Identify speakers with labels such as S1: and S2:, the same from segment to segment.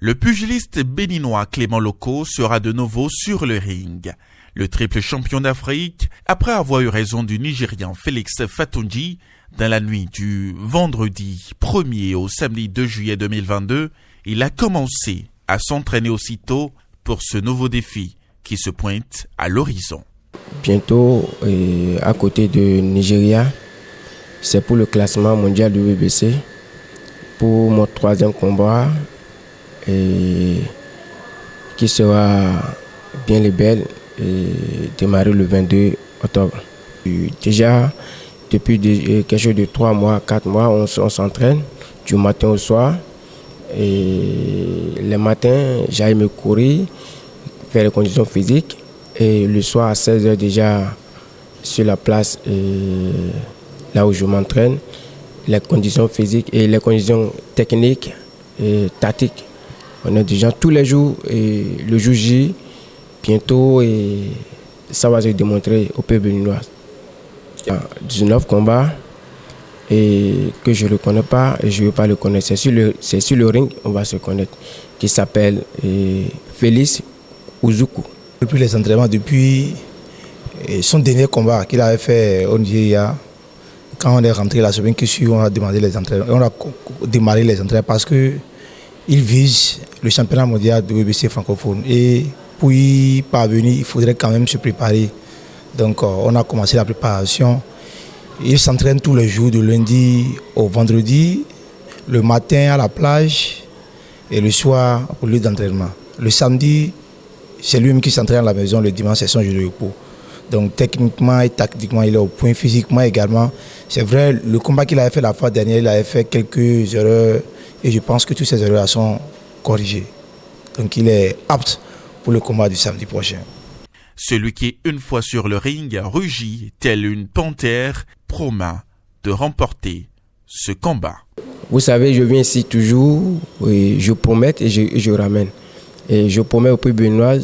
S1: Le pugiliste béninois Clément Loko sera de nouveau sur le ring. Le triple champion d'Afrique, après avoir eu raison du Nigérian Félix Fatunji, dans la nuit du vendredi 1er au samedi 2 juillet 2022, il a commencé à s'entraîner aussitôt pour ce nouveau défi qui se pointe à l'horizon.
S2: Bientôt, à côté de Nigeria, c'est pour le classement mondial du WBC, pour mon 3e combat, qui sera bien les belles, démarré le 22 octobre. Déjà, depuis quelque chose de 3 mois, 4 mois, on s'entraîne du matin au soir. Et le matin, j'aille me courir, faire les conditions physiques. Et le soir à 16h déjà sur la place, là où je m'entraîne, les conditions physiques et les conditions techniques et tactiques. On est déjà tous les jours et le jour J, bientôt, et ça va se démontrer au peuple béninois. 19 combats et que je ne le connais pas et je ne veux pas le connaître. C'est sur le ring on va se connaître, qui s'appelle Félix Uzuku.
S3: Depuis les entraînements, depuis son dernier combat qu'il avait fait au Nigeria, quand on est rentré la semaine qui suit, on a démarré les entraînements parce qu'il vise le championnat mondial de WBC francophone. Et pour y parvenir, il faudrait quand même se préparer. Donc on a commencé la préparation. Il s'entraîne tous les jours, de lundi au vendredi, le matin à la plage et le soir au lieu d'entraînement. Le samedi, c'est lui-même qui s'entraîne à la maison, le dimanche, c'est son jour de repos. Donc techniquement et tactiquement, il est au point, physiquement également. C'est vrai, le combat qu'il avait fait la fois dernière, il avait fait quelques erreurs et je pense que toutes ces erreurs sont corrigées. Donc il est apte pour le combat du samedi prochain.
S1: Celui qui, une fois sur le ring, rugit tel une panthère, promet de remporter ce combat.
S2: Vous savez, je viens ici toujours, et je promets et je ramène. Et je promets au peuple béninois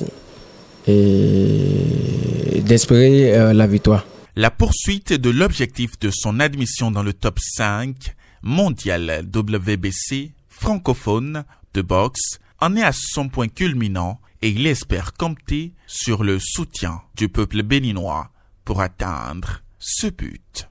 S2: d'espérer la victoire.
S1: La poursuite de l'objectif de son admission dans le top 5 mondial WBC francophone de boxe en est à son point culminant et il espère compter sur le soutien du peuple béninois pour atteindre ce but.